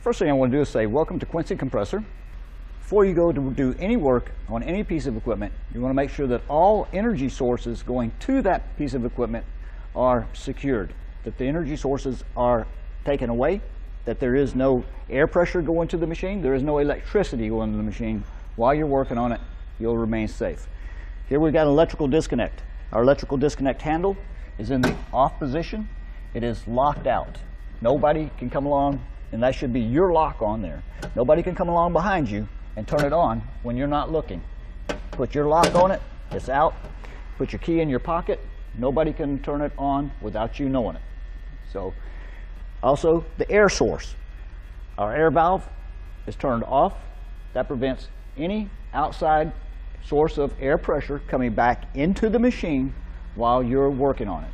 First thing I want to do is say welcome to Quincy Compressor. Before you go to do any work on any piece of equipment, you want to make sure that all energy sources going to that piece of equipment are secured, that the energy sources are taken away, that there is no air pressure going to the machine, there is no electricity going to the machine. While you're working on it, you'll remain safe. Here we've got an electrical disconnect. Our electrical disconnect handle is in the off position. It is locked out. Nobody can come along, and that should be your lock on there. Nobody can come along behind you and turn it on when you're not looking. Put your lock on it, it's out. Put your key in your pocket. Nobody can turn it on without you knowing it. So, also the air source. Our air valve is turned off. That prevents any outside source of air pressure coming back into the machine while you're working on it.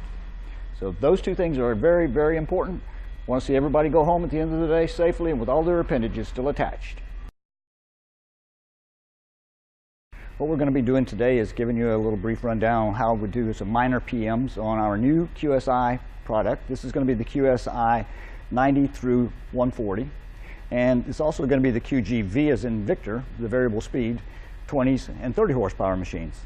So those two things are very, very important. I want to see everybody go home at the end of the day safely and with all their appendages still attached. What we're going to be doing today is giving you a little brief rundown on how we do some minor PMs on our new QSI product. This is going to be the QSI 90 through 140. And it's also going to be the QGV as in Victor, the variable speed, 20s and 30 horsepower machines.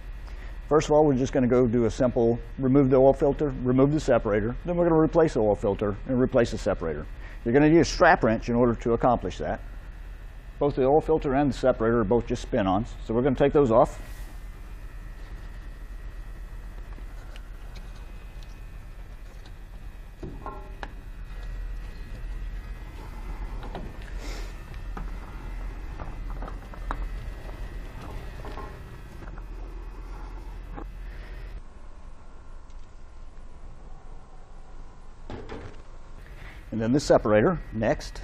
First of all, we're just going to go do a simple remove the oil filter, remove the separator. Then we're going to replace the oil filter and replace the separator. You're going to use a strap wrench in order to accomplish that. Both the oil filter and the separator are both just spin-ons. So we're going to take those off. And then the separator next.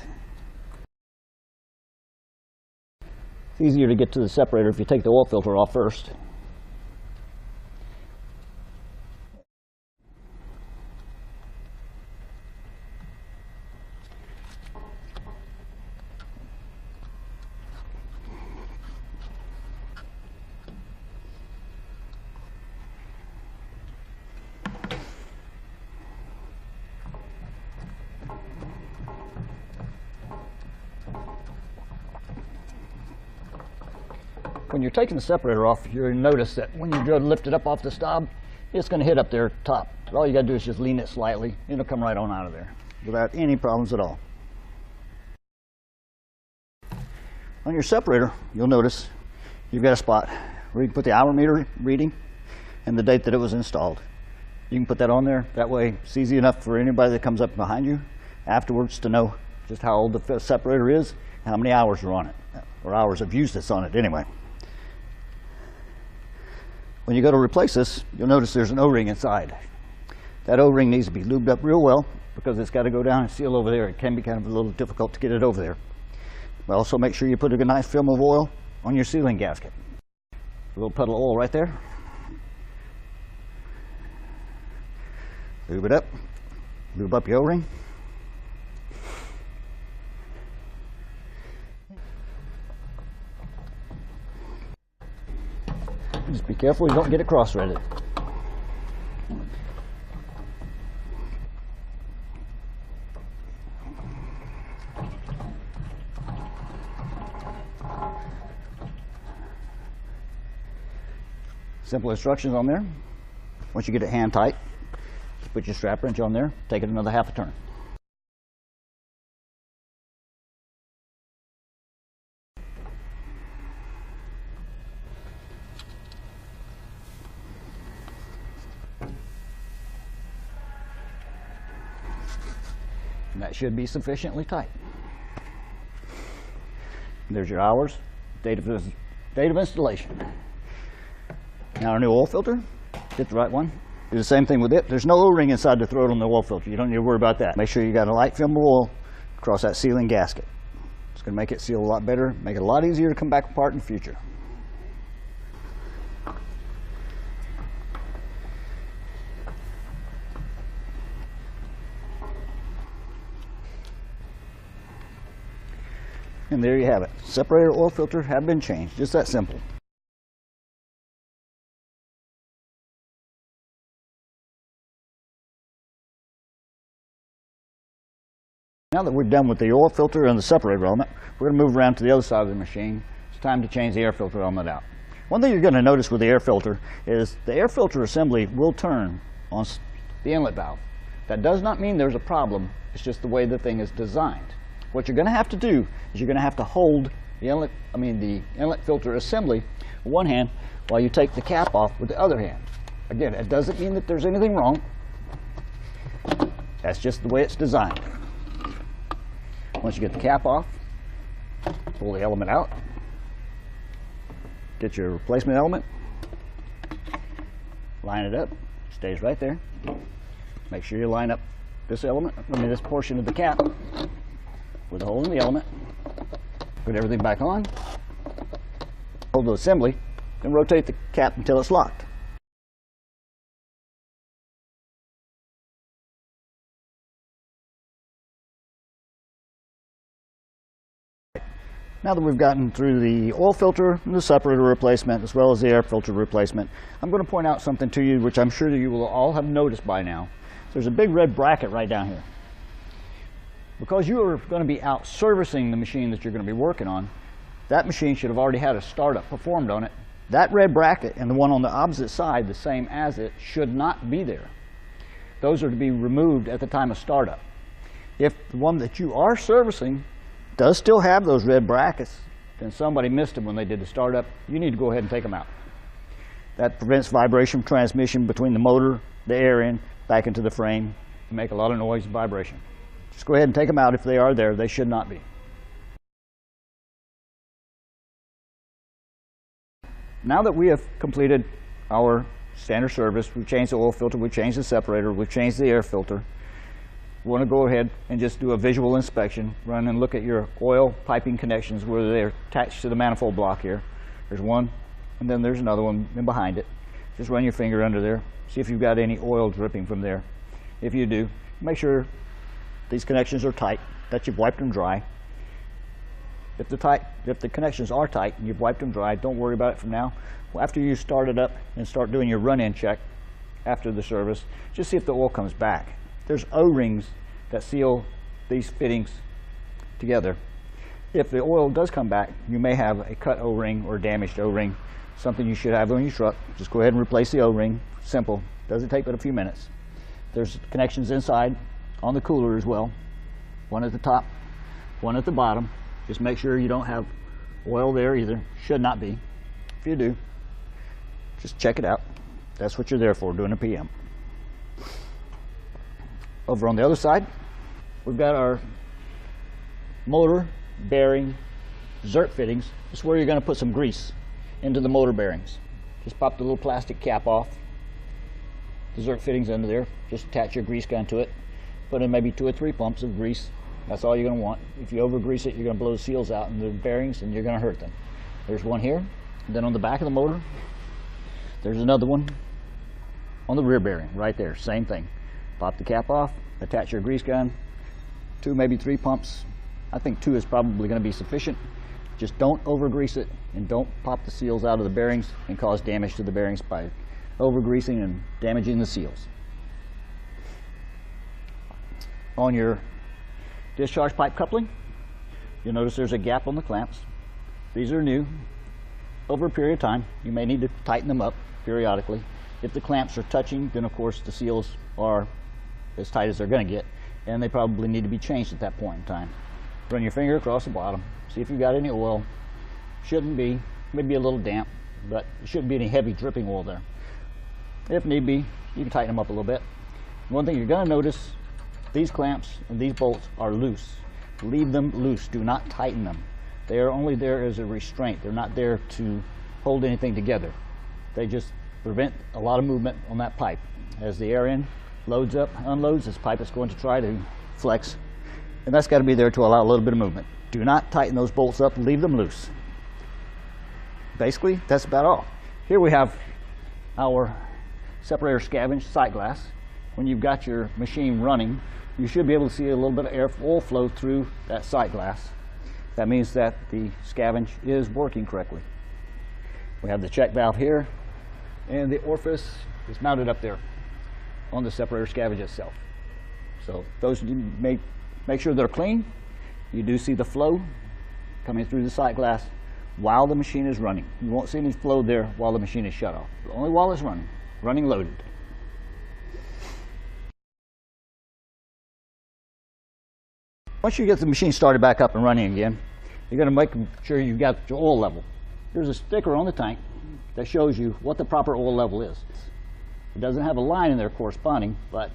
It's easier to get to the separator if you take the oil filter off first. When you're taking the separator off, you'll notice that when you go to lift it up off the stop, it's going to hit up there top. All you got to do is just lean it slightly. It'll come right on out of there without any problems at all. On your separator, you'll notice you've got a spot where you can put the hour meter reading and the date that it was installed. You can put that on there. That way it's easy enough for anybody that comes up behind you afterwards to know just how old the separator is, and how many hours are on it, or hours of use that's on it anyway. When you go to replace this, you'll notice there's an O-ring inside. That O-ring needs to be lubed up real well because it's got to go down and seal over there. It can be kind of a little difficult to get it over there. But also make sure you put a nice film of oil on your sealing gasket. A little puddle of oil right there. Lube it up. Lube up your O-ring. Just be careful you don't get it cross-threaded. Simple instructions on there. Once you get it hand tight, just put your strap wrench on there, take it another half a turn. And that should be sufficiently tight. There's your hours, date of installation. Now our new oil filter, get the right one. Do the same thing with it. There's no O-ring inside the throat on the oil filter. You don't need to worry about that. Make sure you got a light film of oil across that sealing gasket. It's going to make it seal a lot better, make it a lot easier to come back apart in the future. And there you have it. Separator, oil filter have been changed. Just that simple. Now that we're done with the oil filter and the separator element, we're going to move around to the other side of the machine. It's time to change the air filter element out. One thing you're going to notice with the air filter is the air filter assembly will turn on the inlet valve. That does not mean there's a problem, it's just the way the thing is designed. What you're going to have to do is you're going to have to hold the inlet filter assembly with one hand while you take the cap off with the other hand. Again, it doesn't mean that there's anything wrong. That's just the way it's designed. Once you get the cap off, pull the element out, get your replacement element, line it up, stays right there. Make sure you line up this this portion of the cap with the hole in the element. Put everything back on, hold the assembly, then rotate the cap until it's locked. Now that we've gotten through the oil filter and the separator replacement as well as the air filter replacement, I'm going to point out something to you which I'm sure that you will all have noticed by now. There's a big red bracket right down here. Because you are going to be out servicing the machine that you're going to be working on, that machine should have already had a startup performed on it. That red bracket and the one on the opposite side, the same as it, should not be there. Those are to be removed at the time of startup. If the one that you are servicing does still have those red brackets, then somebody missed them when they did the startup. You need to go ahead and take them out. That prevents vibration transmission between the motor, the air in, back into the frame, and make a lot of noise and vibration. Just go ahead and take them out if they are there. They should not be. Now that we have completed our standard service, we've changed the oil filter, we've changed the separator, we've changed the air filter, we want to go ahead and just do a visual inspection, run and look at your oil piping connections where they're attached to the manifold block here. There's one, and then there's another one in behind it. Just run your finger under there, see if you've got any oil dripping from there. If you do, make sure these connections are tight, that you've wiped them dry. If the connections are tight and you've wiped them dry, don't worry about it from now. Well, after you start it up and start doing your run-in check after the service, just see if the oil comes back. There's O-rings that seal these fittings together. If the oil does come back, you may have a cut O-ring or damaged O-ring, something you should have on your truck. Just go ahead and replace the O-ring. Simple. Doesn't take but a few minutes. There's connections inside on the cooler as well. One at the top, one at the bottom. Just make sure you don't have oil there either. Should not be. If you do, just check it out. That's what you're there for, doing a PM. Over on the other side, we've got our motor bearing zert fittings. This is where you're going to put some grease into the motor bearings. Just pop the little plastic cap off. The zert fittings under there. Just attach your grease gun to it. Put in maybe 2 or 3 pumps of grease. That's all you're going to want. If you over grease it, you're going to blow the seals out in the bearings and you're going to hurt them. There's one here. And then on the back of the motor, there's another one on the rear bearing right there. Same thing. Pop the cap off, attach your grease gun, 2, maybe 3 pumps. I think 2 is probably going to be sufficient. Just don't over grease it and don't pop the seals out of the bearings and cause damage to the bearings by over greasing and damaging the seals. On your discharge pipe coupling, you'll notice there's a gap on the clamps. These are new. Over a period of time, you may need to tighten them up periodically. If the clamps are touching, then of course the seals are as tight as they're going to get, and they probably need to be changed at that point in time. Run your finger across the bottom, see if you've got any oil. Shouldn't be, maybe a little damp, but there shouldn't be any heavy dripping oil there. If need be, you can tighten them up a little bit. One thing you're going to notice, these clamps and these bolts are loose. Leave them loose, do not tighten them. They are only there as a restraint. They're not there to hold anything together. They just prevent a lot of movement on that pipe. As the air in loads up, unloads, this pipe is going to try to flex, and that's got to be there to allow a little bit of movement. Do not tighten those bolts up, leave them loose. Basically, that's about all. Here we have our separator scavenge sight glass. When you've got your machine running, you should be able to see a little bit of oil flow through that sight glass. That means that the scavenge is working correctly. We have the check valve here, and the orifice is mounted up there on the separator scavenge itself. So those you may make sure they're clean. You do see the flow coming through the sight glass while the machine is running. You won't see any flow there while the machine is shut off, but only while it's running loaded. Once you get the machine started back up and running again, you're going to make sure you've got your oil level. There's a sticker on the tank that shows you what the proper oil level is. It doesn't have a line in there corresponding, but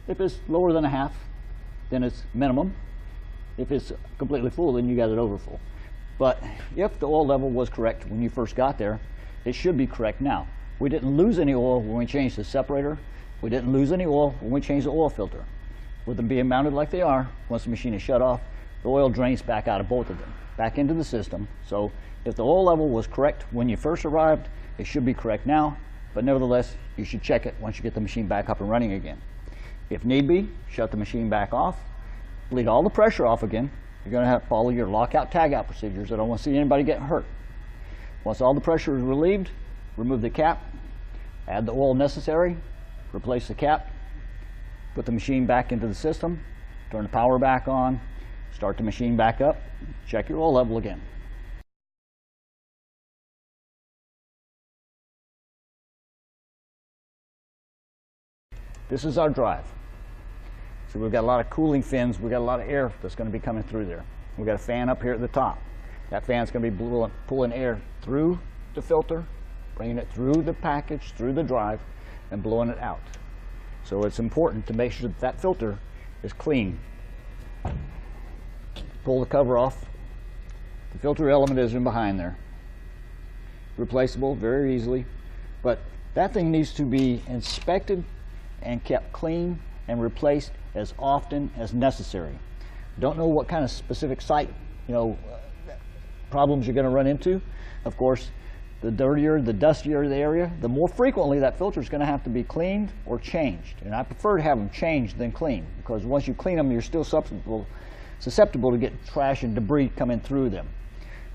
if it's lower than a half, then it's minimum. If it's completely full, then you got it over full. But if the oil level was correct when you first got there, it should be correct now. We didn't lose any oil when we changed the separator. We didn't lose any oil when we changed the oil filter. With them being mounted like they are, once the machine is shut off, the oil drains back out of both of them, back into the system. So if the oil level was correct when you first arrived, it should be correct now, but nevertheless, you should check it once you get the machine back up and running again. If need be, shut the machine back off, bleed all the pressure off again. You're going to have to follow your lockout, tagout procedures. I don't want to see anybody get hurt. Once all the pressure is relieved, remove the cap, add the oil necessary, replace the cap, put the machine back into the system, turn the power back on, start the machine back up, check your oil level again. This is our drive. So we've got a lot of cooling fins, we've got a lot of air that's going to be coming through there. We've got a fan up here at the top. That fan's going to be pulling air through the filter, bringing it through the package, through the drive, and blowing it out. So it's important to make sure that that filter is clean. Pull the cover off. The filter element is in behind there. Replaceable very easily, but that thing needs to be inspected and kept clean and replaced as often as necessary. Don't know what kind of specific site, problems you're going to run into. Of course, the dirtier, the dustier the area, the more frequently that filter is going to have to be cleaned or changed. And I prefer to have them changed than cleaned, because once you clean them, you're still susceptible to get trash and debris coming through them.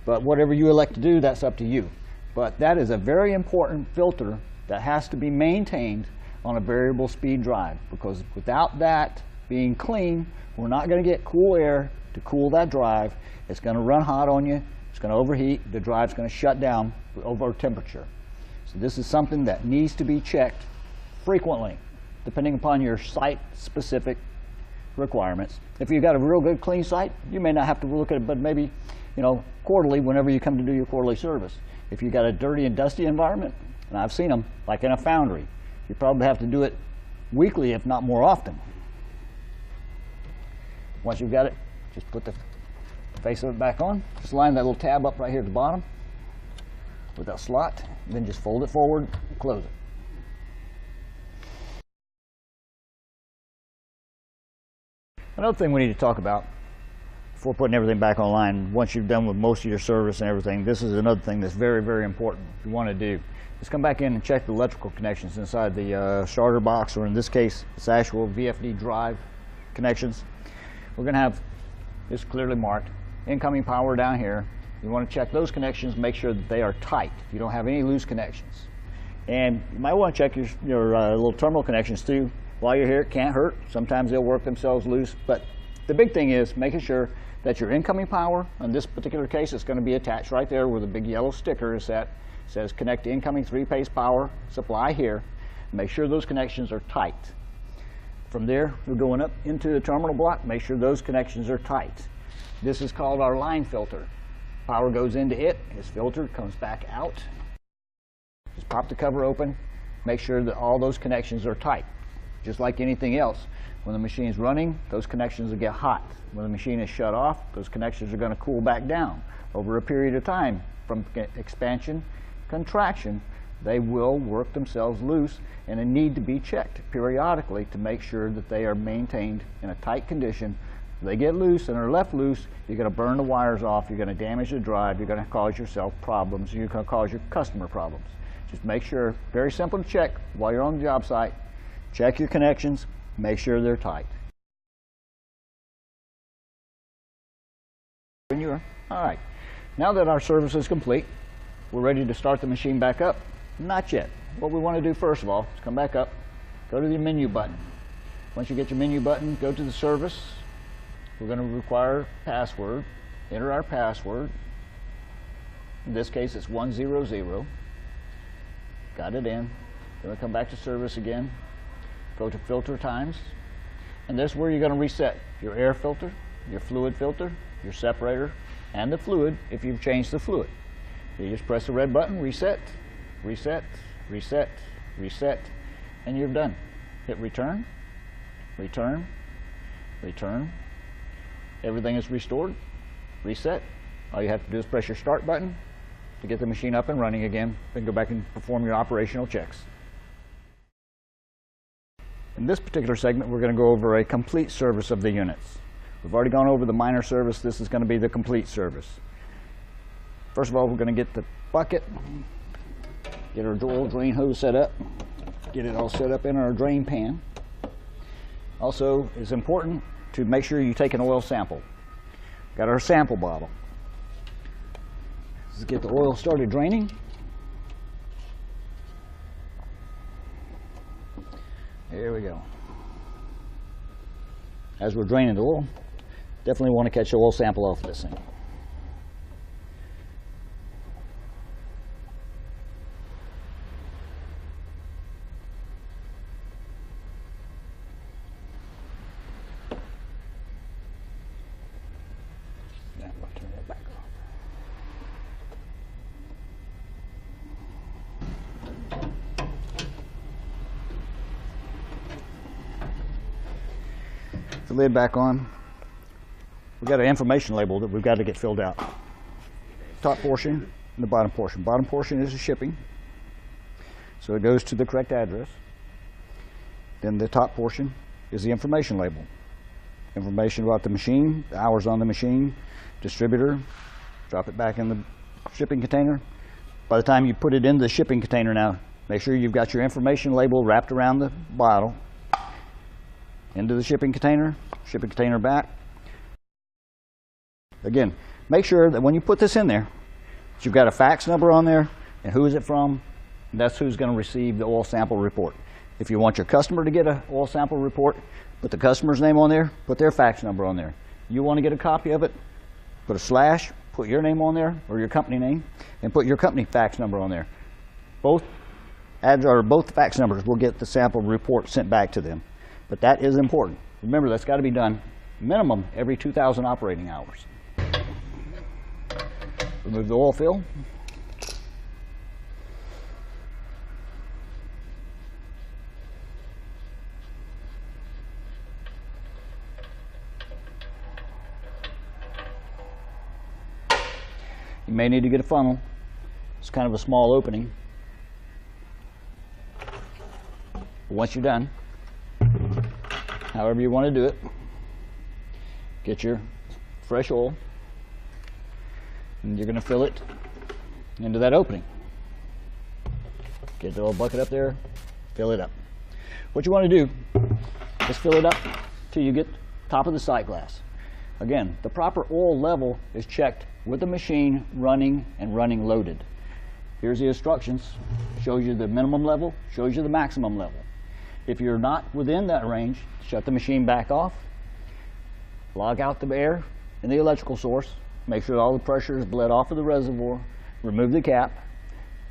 But whatever you elect to do, that's up to you. But that is a very important filter that has to be maintained on a variable speed drive, because without that being clean, we're not going to get cool air to cool that drive. It's going to run hot on you. It's going to overheat. The drive's going to shut down over temperature. So this is something that needs to be checked frequently, depending upon your site-specific requirements. If you've got a real good clean site, you may not have to look at it, but maybe quarterly whenever you come to do your quarterly service. If you've got a dirty and dusty environment, and I've seen them, like in a foundry, you probably have to do it weekly, if not more often. Once you've got it, just put the face of it back on. Just line that little tab up right here at the bottom with that slot, and then just fold it forward and close it. Another thing we need to talk about before putting everything back online, once you've done with most of your service and everything, this is another thing that's very, very important you want to do. Is come back in and check the electrical connections inside the starter box, or in this case, it's actual VFD drive connections. We're going to have this clearly marked. Incoming power down here. You want to check those connections, make sure that they are tight. You don't have any loose connections. And you might want to check your little terminal connections too. While you're here, it can't hurt. Sometimes they'll work themselves loose. But the big thing is making sure that your incoming power, in this particular case, it's going to be attached right there where the big yellow sticker is set. It says connect to incoming 3-phase power supply here. Make sure those connections are tight. From there, we're going up into the terminal block. Make sure those connections are tight. This is called our line filter. Power goes into it, it's filtered, comes back out. Just pop the cover open, make sure that all those connections are tight. Just like anything else, when the machine's running, those connections will get hot. When the machine is shut off, those connections are going to cool back down. Over a period of time, from expansion, contraction, they will work themselves loose, and they need to be checked periodically to make sure that they are maintained in a tight condition. If they get loose and are left loose, you're going to burn the wires off, you're going to damage the drive, you're going to cause yourself problems, you're going to cause your customer problems. Just make sure, very simple to check while you're on the job site, check your connections, make sure they're tight. All right, now that our service is complete, we're ready to start the machine back up. Not yet. What we want to do first of all is come back up, go to the menu button. Once you get your menu button, go to the service, we're going to require password. Enter our password. In this case, it's 100. Got it in. Then we come back to service again. Go to filter times. And this is where you're going to reset your air filter, your fluid filter, your separator, and the fluid if you've changed the fluid. So you just press the red button, reset, reset, reset, reset, and you're done. Hit return, return, return. Everything is restored, reset. All you have to do is press your start button to get the machine up and running again, then go back and perform your operational checks. In this particular segment, we're going to go over a complete service of the units. We've already gone over the minor service. This is going to be the complete service. First of all, we're going to get the bucket, get our oil drain hose set up, get it all set up in our drain pan. Also, it's important to make sure you take an oil sample. Got our sample bottle. Let's get the oil started draining. There we go. As we're draining the oil, definitely want to catch the oil sample off this thing. Now we'll turn that back off. The lid back on. We've got an information label that we've got to get filled out. Top portion and the bottom portion. Bottom portion is the shipping, so it goes to the correct address. Then the top portion is the information label. Information about the machine, the hours on the machine, distributor, drop it back in the shipping container. By the time you put it in the shipping container now, make sure you've got your information label wrapped around the bottle. Into the shipping container back. Again, make sure that when you put this in there, that you've got a fax number on there and who is it from, and that's who's going to receive the oil sample report. If you want your customer to get an oil sample report, put the customer's name on there, put their fax number on there. You want to get a copy of it, put a slash, put your name on there, or your company name, and put your company fax number on there. Both fax numbers will get the sample report sent back to them. But that is important. Remember, that's got to be done minimum every 2,000 operating hours. Remove the oil fill. You may need to get a funnel. It's kind of a small opening. But once you're done, however you want to do it, get your fresh oil and you're going to fill it into that opening. Get the oil bucket up there, fill it up. What you want to do is fill it up till you get top of the sight glass. Again, the proper oil level is checked with the machine running and running loaded. Here's the instructions. Shows you the minimum level, shows you the maximum level. If you're not within that range, shut the machine back off, log out the air in the electrical source, make sure all the pressure is bled off of the reservoir, remove the cap,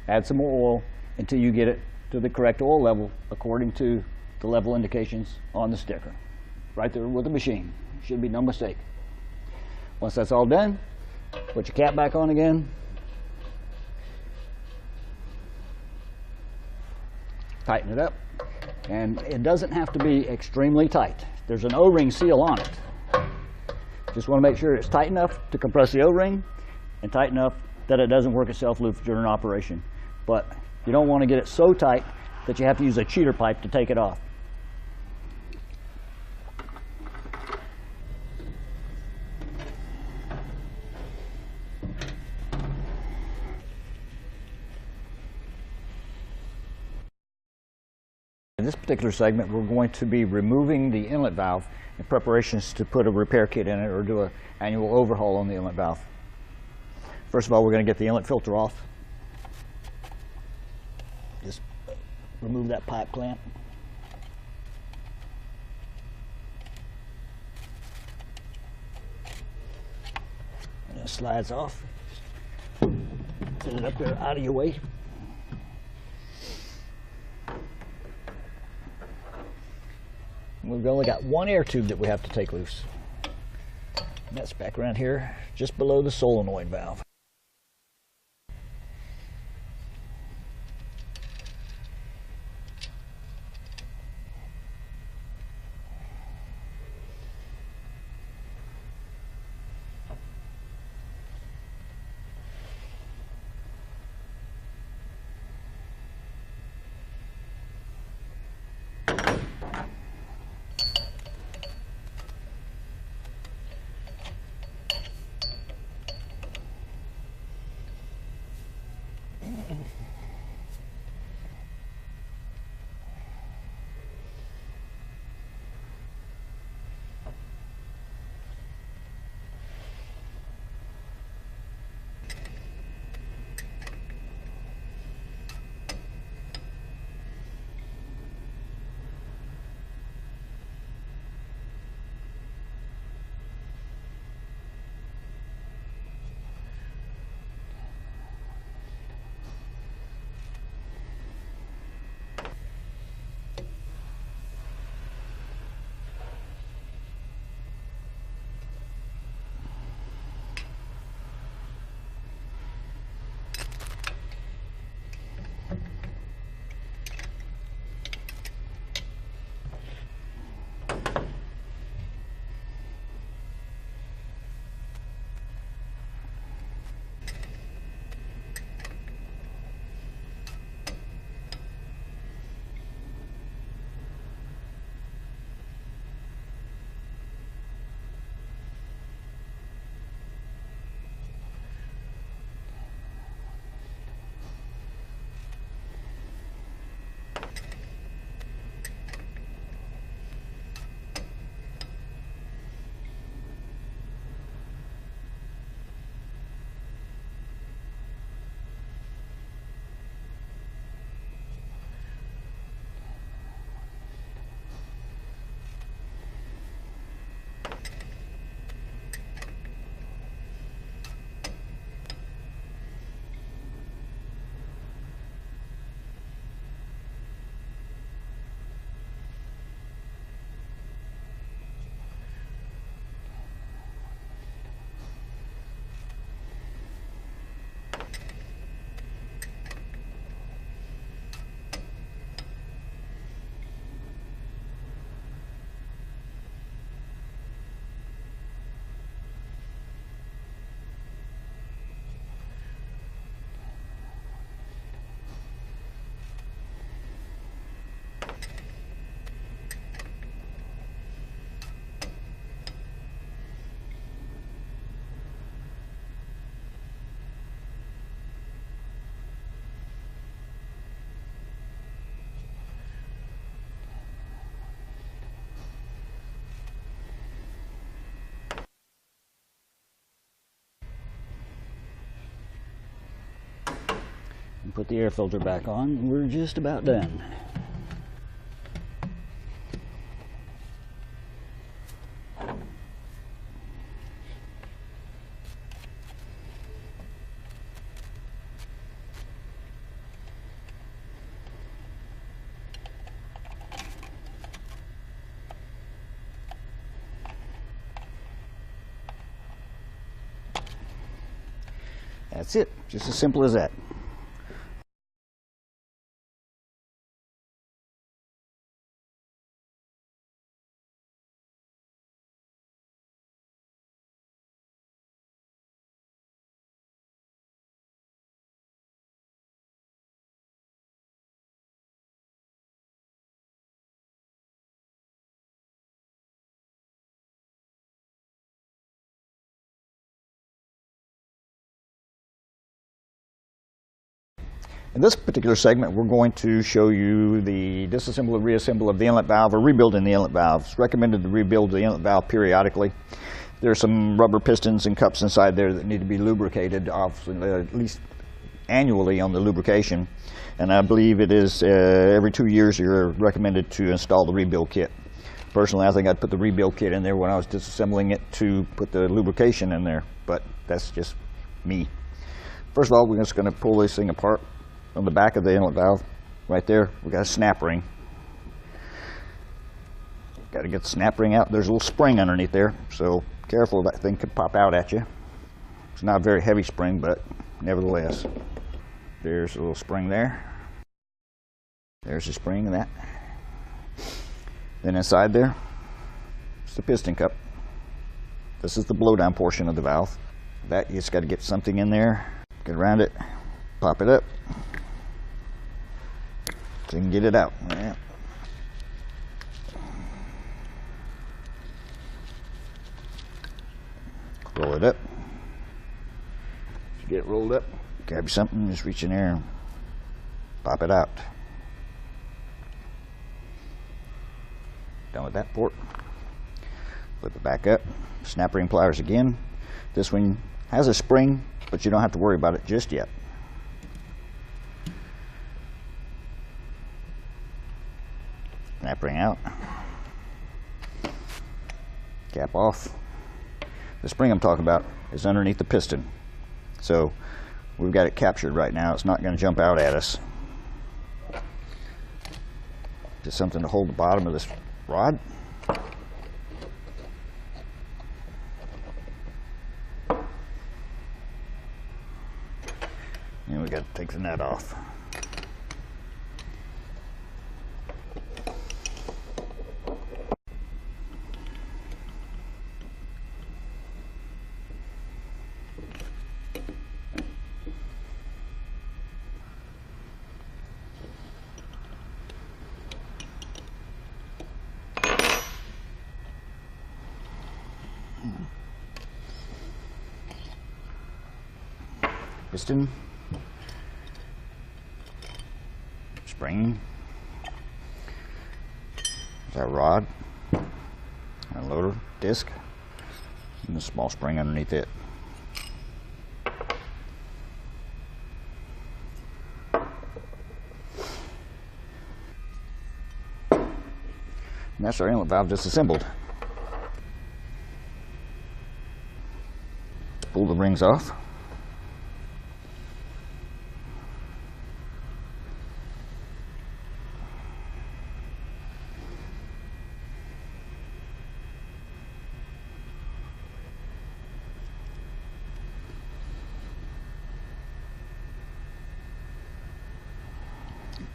add some more oil until you get it to the correct oil level according to the level indications on the sticker. Right there with the machine. Should be no mistake. Once that's all done, put your cap back on again. Tighten it up. And it doesn't have to be extremely tight. There's an O-ring seal on it. Just want to make sure it's tight enough to compress the O-ring and tight enough that it doesn't work itself loose during operation. But you don't want to get it so tight that you have to use a cheater pipe to take it off. In this particular segment, we're going to be removing the inlet valve in preparations to put a repair kit in it or do an annual overhaul on the inlet valve. First of all, we're going to get the inlet filter off. Just remove that pipe clamp. Slides off. Set it up there out of your way. We've only got one air tube that we have to take loose. And that's back around here, just below the solenoid valve. Put the air filter back on. We're just about done. That's it. Just as simple as that. In this particular segment, we're going to show you the disassemble and reassemble of the inlet valve, or rebuilding the inlet valve. It's recommended to rebuild the inlet valve periodically. There are some rubber pistons and cups inside there that need to be lubricated at least annually on the lubrication. And I believe it is every 2 years you're recommended to install the rebuild kit. Personally, I think I'd put the rebuild kit in there when I was disassembling it to put the lubrication in there, but that's just me. First of all, we're just going to pull this thing apart. On the back of the inlet valve, right there, we got a snap ring. Got to get the snap ring out. There's a little spring underneath there, so careful, that thing could pop out at you. It's not a very heavy spring, but nevertheless. There's a little spring there. There's a spring in that. Then inside there, it's the piston cup. This is the blowdown portion of the valve. That, you just got to get something in there, get around it, pop it up, so you can get it out. Yeah. Roll it up. Get it rolled up. Grab something, just reach in there and pop it out. Done with that port. Flip it back up. Snap ring pliers again. This one has a spring, but you don't have to worry about it just yet. Snap ring out. Cap off. The spring I'm talking about is underneath the piston. So we've got it captured right now. It's not going to jump out at us. Just something to hold the bottom of this rod. And we got to take the nut off. Piston, spring, there's our rod, our loader disc, and a small spring underneath it. And that's our inlet valve disassembled. Pull the rings off.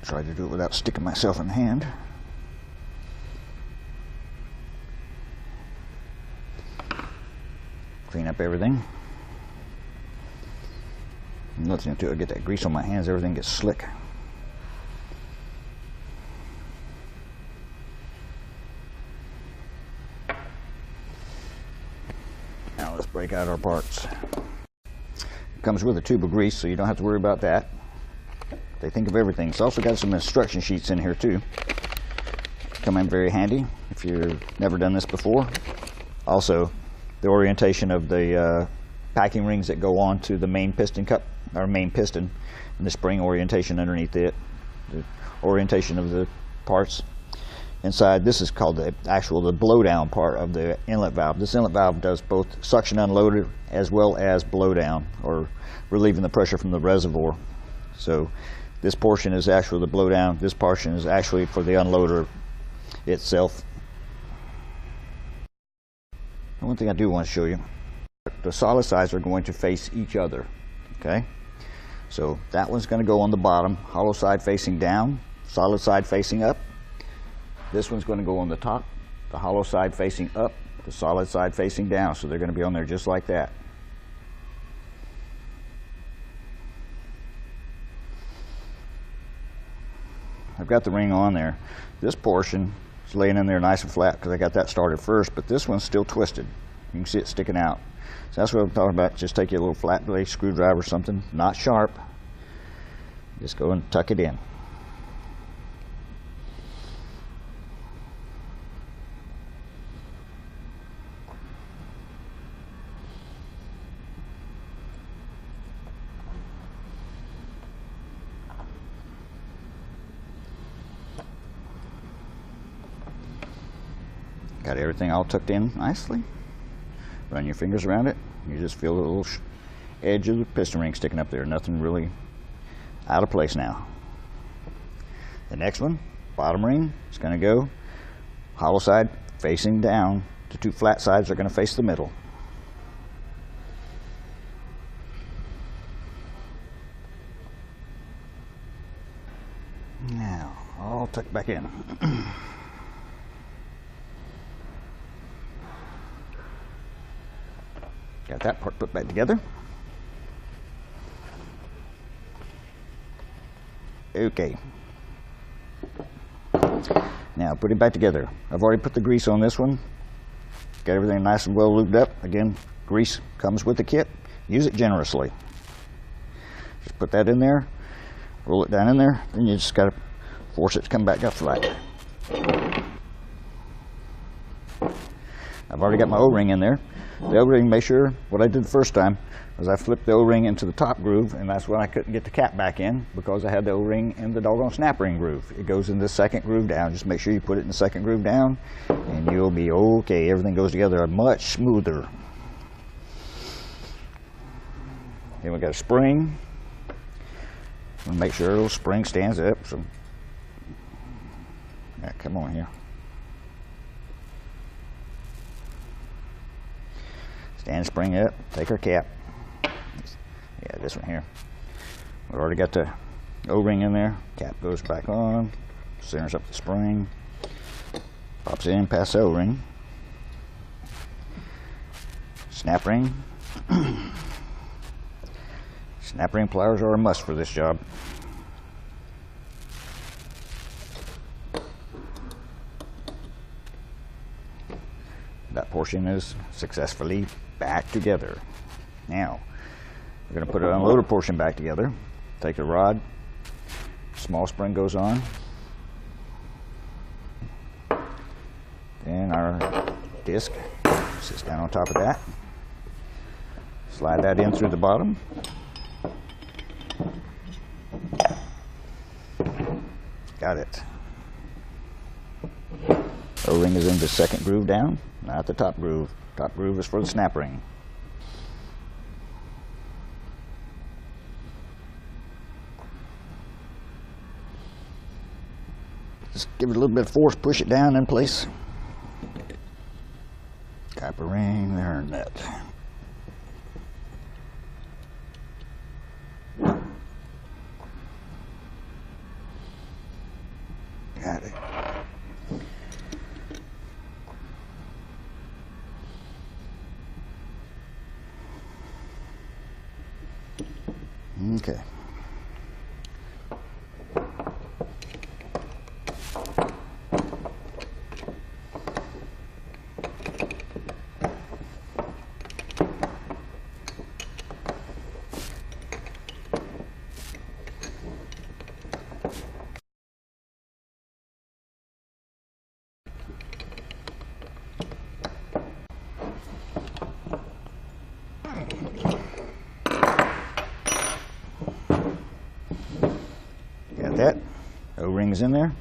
Try to do it without sticking myself in the hand. Clean up everything. Nothing until I get that grease on my hands, everything gets slick. Now let's break out our parts. It comes with a tube of grease, so you don't have to worry about that. They think of everything. It's also got some instruction sheets in here too. Come in very handy if you've never done this before. Also, the orientation of the packing rings that go on to the main piston cup, or main piston, and the spring orientation underneath it. The orientation of the parts inside. This is called the blowdown part of the inlet valve. This inlet valve does both suction unloaded as well as blowdown, or relieving the pressure from the reservoir. So this portion is actually the blowdown. This portion is actually for the unloader itself. And one thing I do want to show you, the solid sides are going to face each other. Okay, so that one's going to go on the bottom, hollow side facing down, solid side facing up. This one's going to go on the top, the hollow side facing up, the solid side facing down. So they're going to be on there just like that. I've got the ring on there. This portion is laying in there nice and flat because I got that started first, but this one's still twisted. You can see it sticking out. So that's what I'm talking about. Just take your little flat blade screwdriver or something, not sharp. Just go and tuck it in. Got everything all tucked in nicely. Run your fingers around it. You just feel the little edge of the piston ring sticking up there. Nothing really out of place now. The next one, bottom ring, is going to go hollow side facing down. The two flat sides are going to face the middle. Now, all tucked back in. Got that part put back together. Okay. Now put it back together. I've already put the grease on this one. Got everything nice and well lubed up. Again, grease comes with the kit. Use it generously. Just put that in there, roll it down in there, then you just got to force it to come back up flat. I've already got my O-ring in there. The O-ring, make sure, what I did the first time was I flipped the O-ring into the top groove, and that's when I couldn't get the cap back in because I had the O-ring in the doggone snap ring groove. It goes in the second groove down. Just make sure you put it in the second groove down, and you'll be okay. Everything goes together much smoother. Then we got a spring. We'll make sure the spring stands up. So, yeah, come on here. Stand the spring up, take our cap. Yeah, this one here. We've already got the O-ring in there. Cap goes back on, centers up the spring, pops in past the O-ring. Snap ring. Snap ring pliers are a must for this job. That portion is successfully back together. Now, we're going to put an unloader portion back together. Take the rod, small spring goes on. Then our disc sits down on top of that. Slide that in through the bottom. Got it. O-ring is in the second groove down, not the top groove. Top groove is for the snap ring. Just give it a little bit of force, push it down in place. Copper ring there and that. Got it. Okay. That O-ring is in there,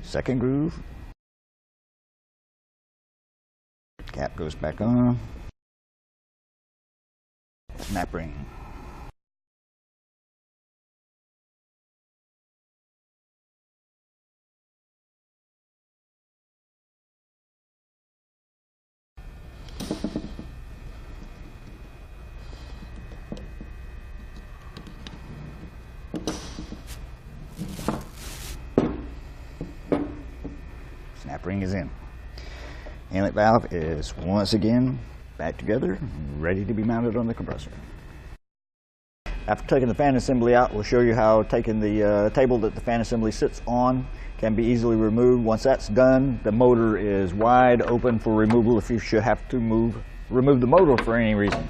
second groove, cap goes back on, snap ring. Snap ring is in. Inlet valve is once again back together, ready to be mounted on the compressor. After taking the fan assembly out, we'll show you how taking the table that the fan assembly sits on can be easily removed. Once that's done, the motor is wide open for removal if you should have to remove the motor for any reason.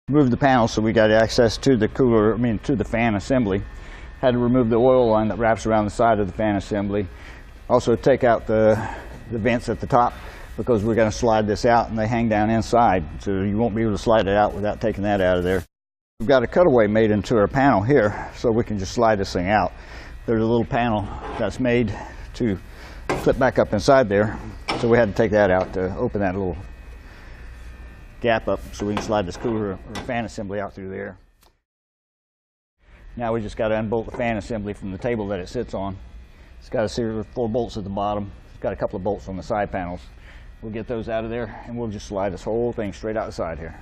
Remove the panel so we got access to the cooler, to the fan assembly. Had to remove the oil line that wraps around the side of the fan assembly. Also take out the vents at the top because we're going to slide this out and they hang down inside. So you won't be able to slide it out without taking that out of there. We've got a cutaway made into our panel here so we can just slide this thing out. There's a little panel that's made to clip back up inside there. So we had to take that out to open that little gap up so we can slide this cooler or fan assembly out through there. Now we just got to unbolt the fan assembly from the table that it sits on. It's got a series of 4 bolts at the bottom. It's got a couple of bolts on the side panels. We'll get those out of there and we'll just slide this whole thing straight out the side here.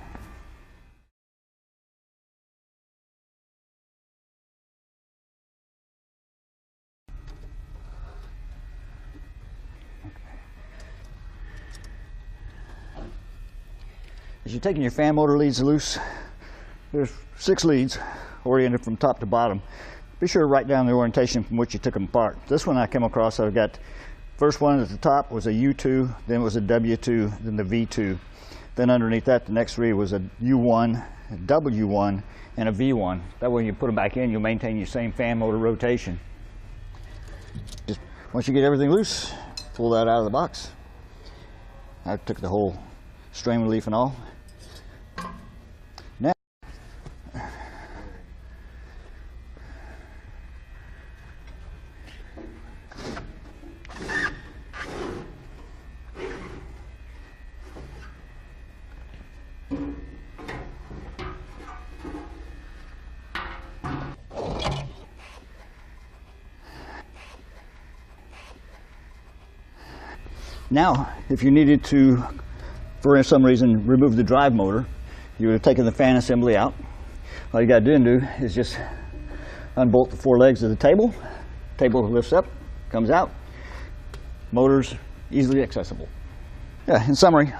As you're taking your fan motor leads loose, there's 6 leads oriented from top to bottom. Be sure to write down the orientation from which you took them apart. This one I came across, I've got, first one at the top was a U2, then was a W2, then the V2. Then underneath that, the next 3 was a U1, a W1, and a V1. That way when you put them back in, you'll maintain your same fan motor rotation. Just once you get everything loose, pull that out of the box. I took the whole strain relief and all. Now, if you needed to, for some reason, remove the drive motor, you would have taken the fan assembly out. All you got to do is just unbolt the 4 legs of the table. Table lifts up, comes out. Motor's easily accessible. Yeah, in summary,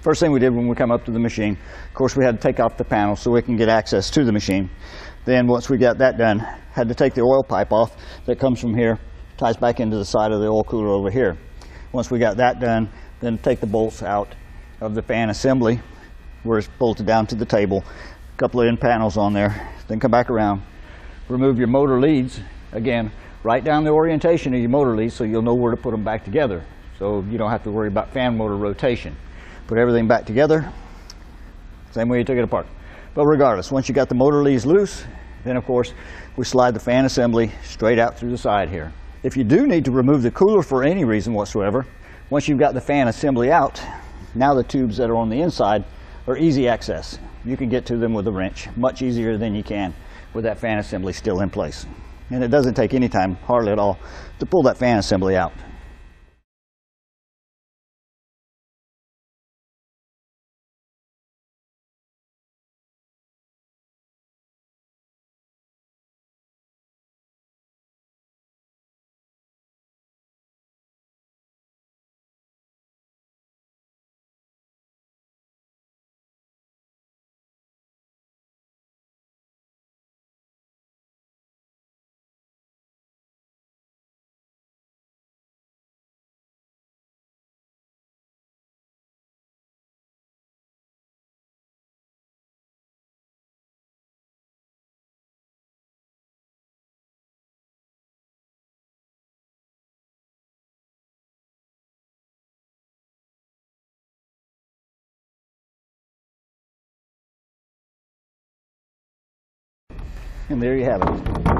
first thing we did when we come up to the machine, of course we had to take off the panel so we can get access to the machine. Then once we got that done, had to take the oil pipe off that comes from here, ties back into the side of the oil cooler over here. Once we got that done, then take the bolts out of the fan assembly where it's bolted down to the table. A couple of end panels on there. Then come back around. Remove your motor leads. Again, write down the orientation of your motor leads so you'll know where to put them back together. So you don't have to worry about fan motor rotation. Put everything back together, same way you took it apart. But regardless, once you got the motor leads loose, then of course we slide the fan assembly straight out through the side here. If you do need to remove the cooler for any reason whatsoever, once you've got the fan assembly out, now the tubes that are on the inside are easy access. You can get to them with a wrench, much easier than you can with that fan assembly still in place. And it doesn't take any time, hardly at all, to pull that fan assembly out. And there you have it.